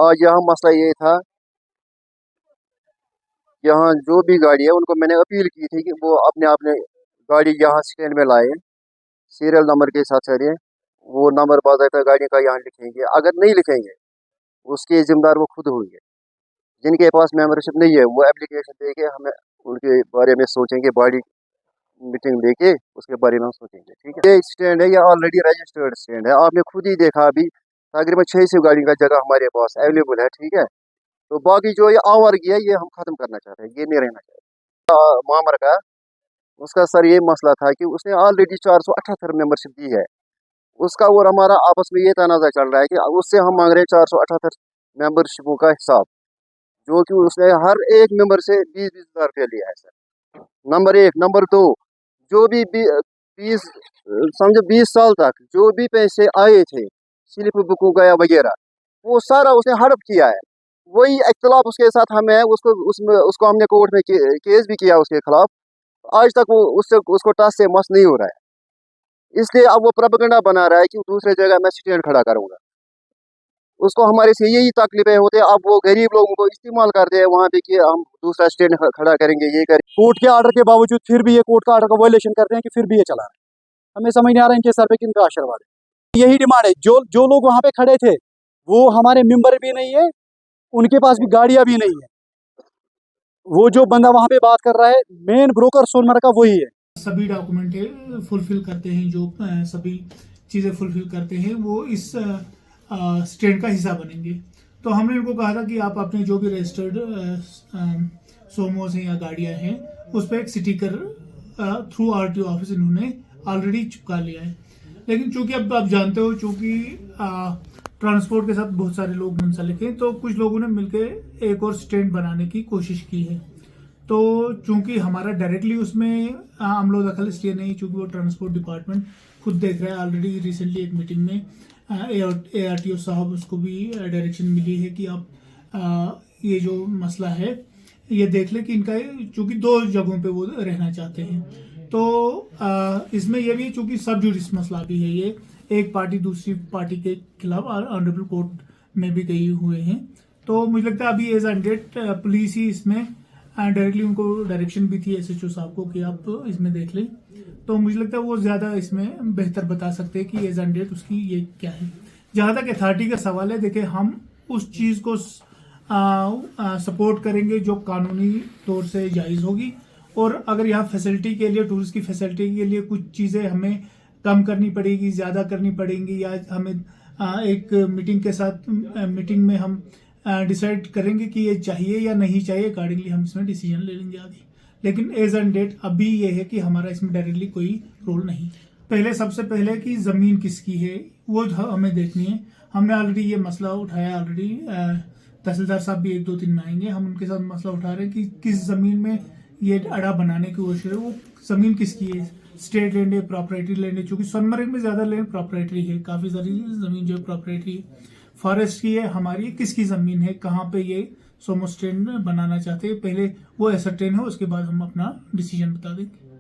आज यहाँ मसला ये था, यहाँ जो भी गाड़ी है उनको मैंने अपील की थी कि वो अपने अपने गाड़ी यहाँ स्टैंड में लाए, सीरियल नंबर के साथ चलिए, वो नंबर बाकायदा गाड़ी का यहाँ लिखेंगे। अगर नहीं लिखेंगे उसके जिम्मेदार वो खुद होंगे। जिनके पास मेंबरशिप नहीं है वो एप्लीकेशन दे के हमें उनके बारे में सोचेंगे, बॉडी मीटिंग लेके उसके बारे में हम सोचेंगे। ठीक है, ये स्टैंड है, ये ऑलरेडी रजिस्टर्ड स्टैंड है, आपने खुद ही देखा। अभी तकरीबन 600 गाड़ी का जगह हमारे पास अवेलेबल है। ठीक है, तो बाकी जो ये आवारगी है ये हम खत्म करना चाहते हैं, ये नहीं रहना चाहिए। मामर का उसका सर ये मसला था कि उसने ऑलरेडी 478 मेंबरशिप दी है उसका, और हमारा आपस में ये तनाज़ा चल रहा है कि उससे हम मांग रहे हैं 478 मेंबरशिपों का हिसाब, जो कि उसने हर एक मेंबर से 20-20 हज़ार रुपया लिया है सर। नंबर एक। नंबर दो, जो भी 20 समझो 20 साल तक जो भी पैसे आए थे स्लिप बुक गया वगैरह, वो सारा उसने हड़प किया है। वही इख्तलाफ उसके साथ हमें है, उसको हमने कोर्ट में केस भी किया उसके खिलाफ। आज तक वो उसको टस से मस नहीं हो रहा है, इसलिए अब वो प्रोपेगेंडा बना रहा है कि दूसरे जगह मैं स्टैंड खड़ा करूंगा। उसको हमारे से यही तकलीफें होते हैं। अब वो गरीब लोगों को इस्तेमाल करते हैं वहाँ पे कि हम दूसरा स्टैंड खड़ा करेंगे, ये करेंगे। कोर्ट के आर्डर के बावजूद फिर भी ये कोर्ट का आर्डर का वायलेशन करते हैं कि फिर भी ये चला रहे हैं। हमें समझ नहीं आ रहा है इनके सर पे किनका आशीर्वाद है। यही डिमांड है। जो लोग वहाँ पे खड़े थे वो हमारे मेंबर भी नहीं है, उनके पास भी गाड़ियां भी नहीं है। वो जो बंदा वहाँ पे बात कर रहा है मेन ब्रोकर सोनमर्ग का वही है। सभी डॉक्यूमेंट फुलफिल करते हैं, जो सभी चीज़ें फुलफिल करते हैं वो इस स्टैंड का हिस्सा बनेंगे। तो हमने इनको कहा था कि आप अपने जो भी रजिस्टर्ड सोमोस हैं या गाड़ियां हैं उस पर एक स्टिकर थ्रू आरटीओ ऑफिस इन्होंने ऑलरेडी चिपका लिया है। लेकिन चूंकि अब आप जानते हो, चूंकि ट्रांसपोर्ट के साथ बहुत सारे लोग मुंसलिक हैं, तो कुछ लोगों ने मिलकर एक और स्टैंड बनाने की कोशिश की है। तो चूंकि हमारा डायरेक्टली उसमें अमलो दखल इसलिए नहीं, चूंकि वो ट्रांसपोर्ट डिपार्टमेंट खुद देख रहा है। ऑलरेडी रिसेंटली एक मीटिंग में ARTO साहब उसको भी डायरेक्शन मिली है कि आप ये जो मसला है ये देख ले कि इनका, चूंकि 2 जगहों पे वो रहना चाहते हैं, तो इसमें ये भी चूंकि सब जुडिस मसला भी है, ये एक पार्टी दूसरी पार्टी के खिलाफ ऑनरेबल कोर्ट में भी गई हुए हैं। तो मुझे लगता है अभी एज ऑन डेट पुलिस ही इसमें डायरेक्टली उनको डायरेक्शन भी थी SHO साहब को कि आप इसमें देख लें। तो मुझे लगता है वो ज़्यादा इसमें बेहतर बता सकते हैं कि एज ऑन डेट उसकी ये क्या है। जहाँ तक अथॉरिटी का सवाल है, देखिए हम उस चीज़ को सपोर्ट करेंगे जो कानूनी तौर से जायज़ होगी, और अगर यहाँ फैसिलिटी के लिए, टूरिस्ट की फैसिलिटी के लिए कुछ चीज़ें हमें कम करनी पड़ेगी, ज़्यादा करनी पड़ेंगी, या हमें एक मीटिंग में हम डिसाइड करेंगे कि ये चाहिए या नहीं चाहिए, अकॉर्डिंगली हम इसमें डिसीजन ले लेंगे आगे। लेकिन एज ऑन डेट अभी ये है कि हमारा इसमें डायरेक्टली कोई रोल नहीं। पहले सबसे पहले कि ज़मीन किसकी है वो हमें देखनी है। हमने ऑलरेडी ये मसला उठाया, ऑलरेडी तहसीलदार साहब भी 1-2 दिन में आएंगे, हम उनके साथ मसला उठा रहे हैं कि किस ज़मीन में ये अड़ा बनाने की कोशिश है, वो ज़मीन किसकी है, स्टेट लैंड है, प्रॉपर्टी लैंड है। चूँकि सोनमर्ग में ज़्यादा लैंड प्रॉपर्टी है, काफ़ी सारी ज़मीन जो है प्रॉपर्टी है, फॉरेस्ट की है हमारी, किसकी ज़मीन है, कहाँ पे ये सोमो स्टैंड बनाना चाहते हैं, पहले वो एसर्टेन हो, उसके बाद हम अपना डिसीजन बता देंगे।